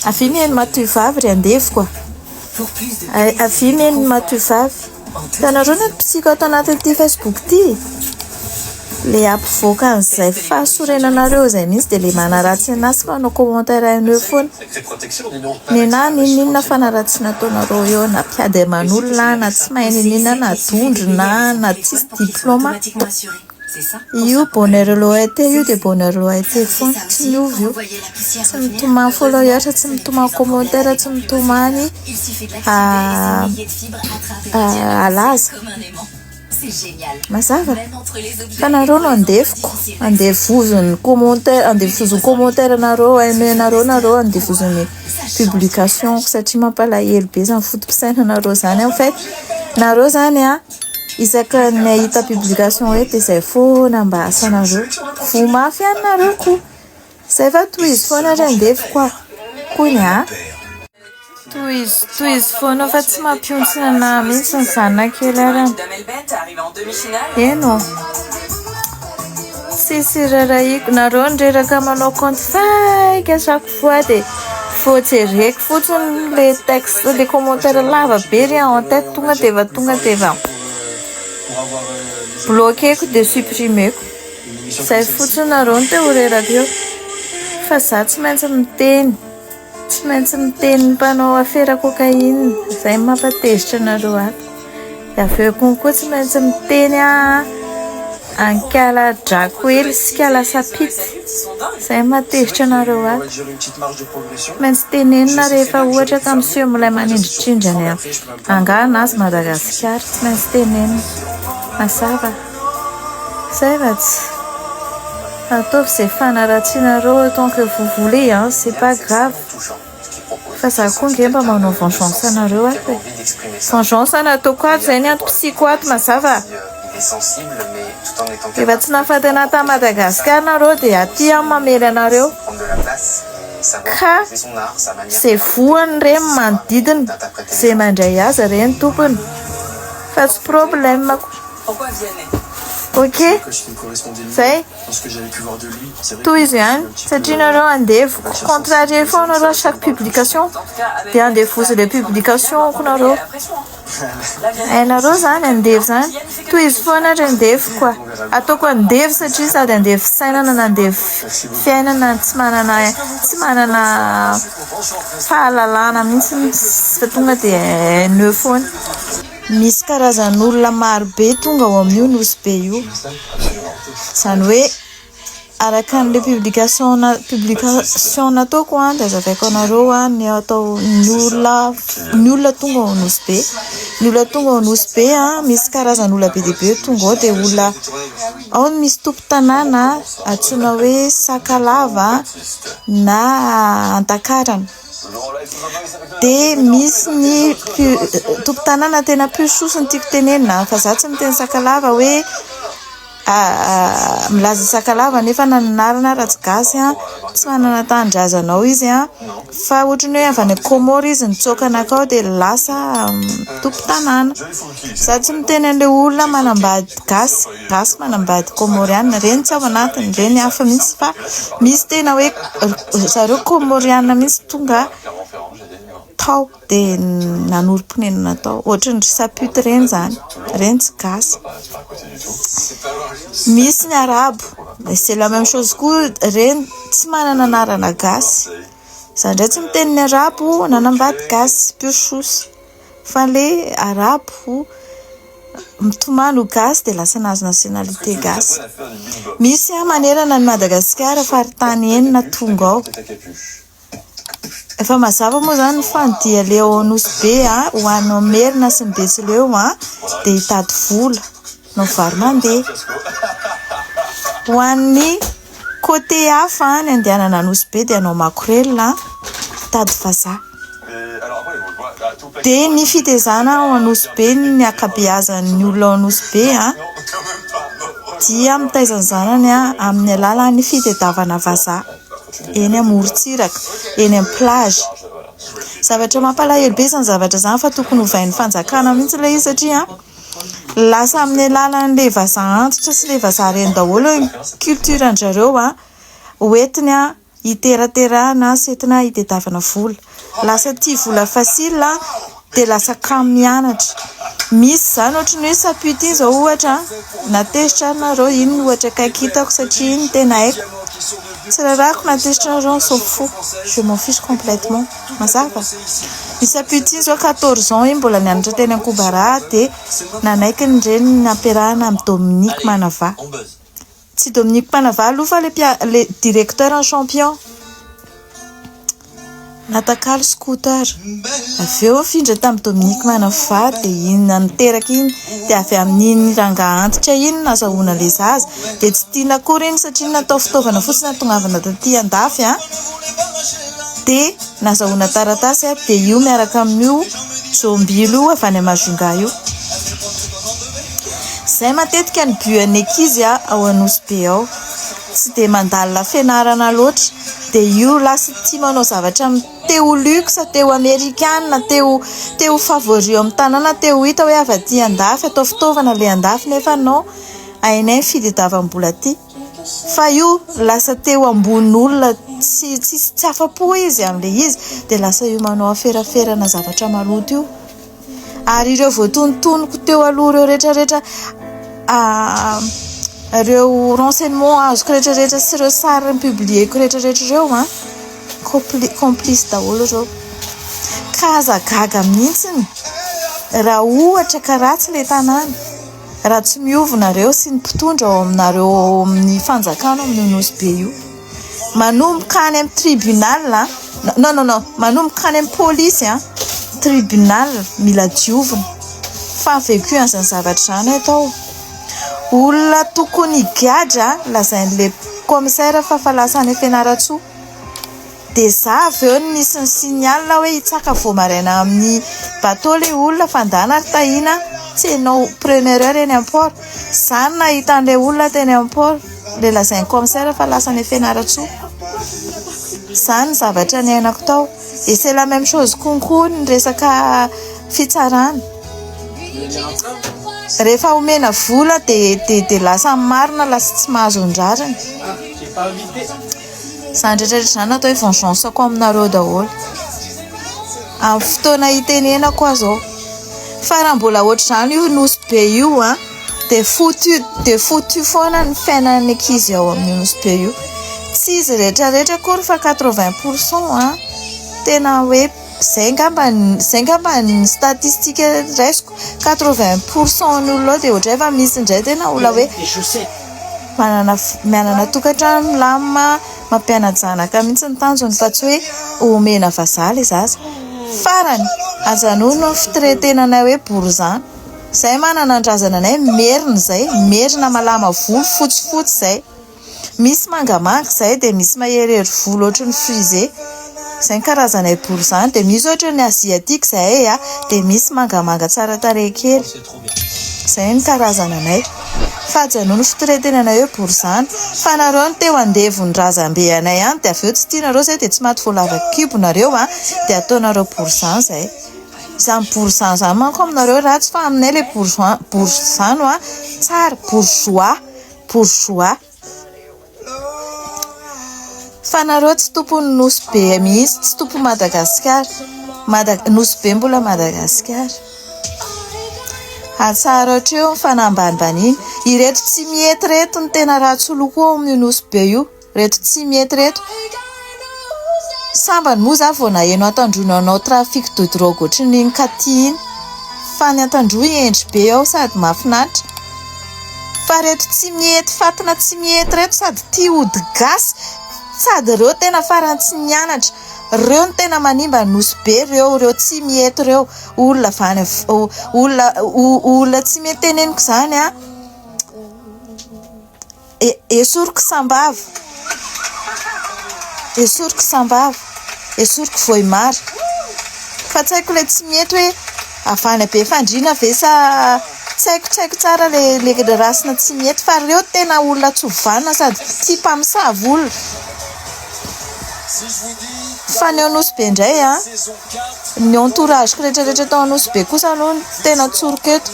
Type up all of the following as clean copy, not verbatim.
Afy mihaino matoy vavy ry andefy koa. Afy mihaino matoy vavy. Hitanareo ny mpisika ato anatin'ity Facebook ity. Le ampivoaka an'izay fahasorenanareo izay mihitsy dia le manaratsy anazy fa manao commentaire haineo foana. Ny na ninona fanaratsy nataonareo eo na mpiady aman'olona na tsy mahay ninona na dondro na tsisy diplôma. Io bonheur loité io dia bonheur loité foana tsy miovy io. Tsy mitomany follower, tsy mitomany commentaire, tsy mitomany alaza. Mazava fa nareo no andefiko andevozony commentaire nareo hainenareo andevozony publication satria mampalahelo be zany fotom-pisaina nareo zany. En fait nareo zany isaka ny ahita publication hoe dia izay foana mba asanareo vo mafy ihany nareo koa izay fa toy izy foana ry andefiko koa ny toy izy foana fa tsy mampiontsina na mihitsy ny zanakely arany. Eno sisy rarahiko nareo nireraka manao compte faika chaque fois dia voajereko fotsiny le texte le commentaire lava be ry en tête tonga teva bloqueko dia supprimeko. Izay fotsiny nareo no te ho reraka eo fa za tsy maintsy miteny mpanao afera cocaïne izay mampatezitra nareo ato. Dia avy eo konkoa tsy maintsy miteny ankala drakoely sy kala sapity izay matezitra nareo ato. Maintsy tenenina rehefa ohatra ka monsieur milay manindritrindra ny angana azy Madagasikara tsy maintsy tenenina. Mazava izay va tsy ataovy izay fanaratsianareo tant que vous voulez c'est pas grave. Fa za koa nge mba manao vengeance anareo ato e. Vengeance nataoko ato izay ny antom-pisiko ato mazava. Efa tsy nahafaty anahy ta Madagasikara nareo dia aty mamely anareo ka izay voany reny manodidina izay mandray azy reny tompony fa tsy problème ko. Ok zay toy izy ihany satria nareo andeviko contrarier foana nareo chaque publication dia andevozy le publication ko nareo. Nareo zany andevy zany toy izy foana ry andevy koa ataoko andevy satria sady andevy fisainana na andevy fiainana tsy manana fahalalana mihitsy fa tonga dia haineo foana. Misy karazan'olona marobe tonga ao amin'io nosy be io izany hoe araka n'le publication nataoko dia azavaiko anareo ny atao ny olona tonga ao nosy be. Ny olona tonga ao nosy be misy karazan'olona be dia be tonga ao dia olona ao misy tompo-tanàna antsoina hoe Sakalava na Antakarana. Dia misy ny tompo-tanàna tena piososy ny tiako tenenina fa za tsy miteny Sakalava hoe milaza Sakalava nefa nananarana ratsy-gasy tsy manana tanindrazanao izy fa ohatrany hoe avy any Komoro izy nitsokana akao dia lasa tompo-tanàna. Za tsy miteny an'ilay olona manambady gasy manambady komoriana reny tsy ao anatiny reny hafa mihitsy fa misy tena hoe zareo komoriana mihitsy tonga tao dia nanorim-ponenana tao ohatrany sapute reny zany reny tsy gasy. Misy ny arabo c'est la même chose koa reny tsy manana anarana gasy. Za ndray tsy miteny ny arabo nanambady gasy piososy fa le arabo mitomany gasy dia lasa nazo nationalité gasy. Misy manerana ny Madagasikara faritany enina tonga ao. Efa mazava moa zany fandia le ao nosy be ho anao merina sy ny betsileo dia hitady vola no vary mandeha. Ho an'ny côté hafa ny andehanana nosy be dia anao makorelina hitady vazaha. Dia ny fitezana ao anosy be ny akabeazan'ny olona ao anosy be dia mitaizany zanany amin'ny alalan'ny fitadiavana vazaha eny amorontsiraka eny amin'ny plage. Zavatra mampalahelo be zany zavatra zany fa tokony hovain'ny fanjakana mihitsy ilay izy satria lasa amin'ny alalan'ilay vazaha antitra sy ilay vazaha reny daholo culture an-jareo hoentiny hiteraterahana setina hitetavana vola lasa tia vola fasila dia lasa kamo mianatra misy zany ohatry ny hoe sapute iny zao ohatra natezitra nareo iny ohatra kaiky hitako satria iny tena haiko tsy rarako natezitra nareo ny s'en fout je m'en fiche complètement mazava ny sapute iny zao 14 ans iny mbola nianatra teny Ankobara dia nanaiky ny reny nampiarahana amin'ny Dominique Manava tsy Dominique Manava aloha fa le directeur en champion natakalo scooter avy eo findra tamin'ny Dominique Manava dia iny naniteraka iny dia avy amin'iny ranga antitra iny nazahoana le zaza dia tsy tiana akory iny satria natao fitaovana fotsiny natongavana taty andafy dia nazahoana taratasy dia io miaraka amin'io jombilo avy any Majunga io zay matetika ny but ny ankizy ao Anosy be ao tsy dia mandalina fianarana loatra dia io lasa tia manao zavatra teo luxe teo amerikana teo favori amin'ny tanàna teo hita hoe avy aty andafy atao fitaovana le andafy nefa no ainay fiditavam-bola aty fa io lasa teo ambonin'olona tsy afa-po izy amin'le izy dia lasa io manao aferaferana zavatra maloto io ary ireo voatonontonoko teo aloha ireo rehetrarehetra ireo renseignement azoko rehetrarehetra sy ireo sary publieko rehetrarehetra ireo complice daholo ireo kazagaga mihitsiny raha ohatra ka ratsy le tanàna raha tsy miovonareo sy ny mpitondra ao aminareo amin'ny fanjakana amin'ny Anosy be io manomboka any amin'ny tribunal non manomboka any amin'ny polisy tribunal mila diovina fa vécu an'izany zavatra zany atao olona tokony higadra lazain'le commissaire fa falasa any Fianaratsoa dia za avy eo nisy ny signal hoe hitsaka voamaraina amin'ny bateau le olona fandana ary tahina tsy hainao première heure eny am-port zany nahita an'le olona teny am-port le lazain'ny commissaire fa lasa any Fianaratsoa zany zavatra ny ainako tao et c'est la même chose konkoa ny resaka fitsarana rehefa omena vola dia lasa marina lasa tsy mahazo ndrarany zany rehetrarehetra zany atao hoe vengeance ako aminareo daholo amin'ny fotoana hitenenako azo fa raha mbola ohatry zany io Anosy be io dia foutu foana ny fiainan'ny ankizy ao amin'ny Anosy be io tsy izy rehetrarehetra akory fa 80% tena hoe zay ngamba ny statistique raisiko 80% ny olona dia ohatray fa misy indray tena olona hoe mianana tokantrano milamina mampianajanaka mihitsy ny tanjony fa tsy hoe omena vazaha le zaza farany ajanono ny fitiretenanay hoe borizany zay manana andrazana anay merina malama volo fotsifotsy zay misy mangamanga zay dia misy maherery volo ohatry ny frisé zay ny karazanay borizany dia misy ohatry ny asiatique zay dia misy mangamanga tsara tarehy kely zay ny karazananay fa ajanono fitiretenanay hoe borizany fa nareo ny teo andevony razambe anay any dia avy eo tsy tianareo zay dia tsy maty voalava kibonareo dia ataonareo borizany zay izany borizany zany manko aminareo ratsy fa aminay le borizany tsara bourgeois fa nareo tsy tompony Anosy be mihitsy tsy tompony Madagasikara Anosy be mbola Madagasikara atsara ohatreo fanambanibaniny ireto tsy miety reto ny tena ratsy loko ao amin'ny Anosy be io reto tsy miety reto sambany moa za vao naheno atandronanao trafic de drogue ohatry ny katy iny fa ny atandro endry be ao sady mahafinaritra fa reto tsy miety fatina tsy miety reto sady tia ody gasy sady ireo tena farany tsy nianatra ireo ny tena manimba Anosy be ireo tsy miety ireo olona tsy mety teneniko zany esoriko sambava esoriko voimary fa tsy haiko le tsy mety hoe avana be fandrina ve sa tsy haiko tsara le rasina tsy mety fa ireo tena olona tsy ovanina sady tia mpamosavy olona fa ny Anosy be indray ny entourageko rehetrarehetra tao Anosy be kosa aloha tena tsoroka eto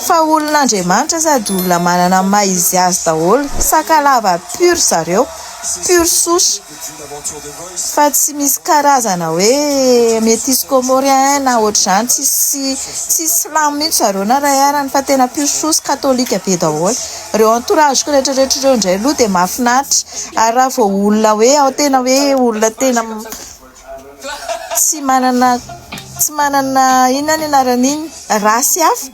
fa olon'Andriamanitra sady olona manana maizy azy daholo sakalava pur zareo pure souche fa tsy misy karazana hoe métis comorien na ohatr'izany tsy slamo mihitsy zareo na ray arany fa tena pure souche katolika be daholo reo entourageko rehetrarehetra reo indray aloha dia mahafinaritra ary raha vao olona hoe ao tena hoe olona tena tsy manana inona ny anaran'iny rasy hafa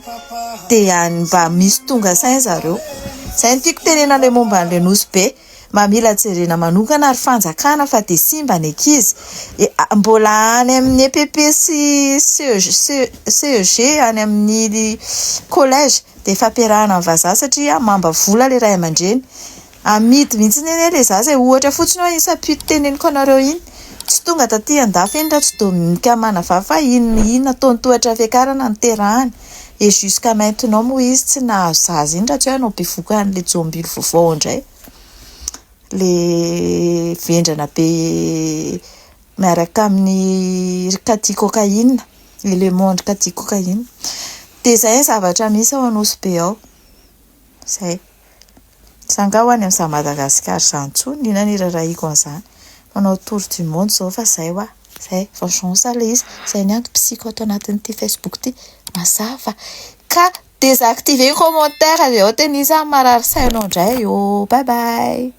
dia mba misy tonga sainy zareo. Izay no tiako tenena ilay momba an'ilay nosy be mamila jerena manokana ary fanjakana fa dia simba ny ankizy mbola any amin'ny EPP sy CEG any amin'ny collège dia fampiarahana amin'ny vazaha satria mamba vola ilay ray aman-dreny amidy mihitsy neny ilay zaza ohatra fotsiny hoe isa-pito teneniko anareo iny tsy tonga taty andafy iny raha tsy dominika manavava inona ataony tohatra fiakarana ny terahany et jusqu'à maintenant moa izy tsy nahazo zaza iny raha tsy hoe anao bevoka an'ilay jombily vaovao indray le vendrana be miaraka amin'ny kati cocaïne le monde kati cocaïne dia izay zavatra misy ao anosy be ao izay sanga ho any amin'izany Madagasikara izany tsony inona ny rarahiko an'izany manao tour du monde zao fa izay hoa izay vengeance ilay izy izay ny antom-pisiko ato anatin'ity Facebook ity mazava ka désactiver commentaire avy ao tena izy marary sainao indray bye bye.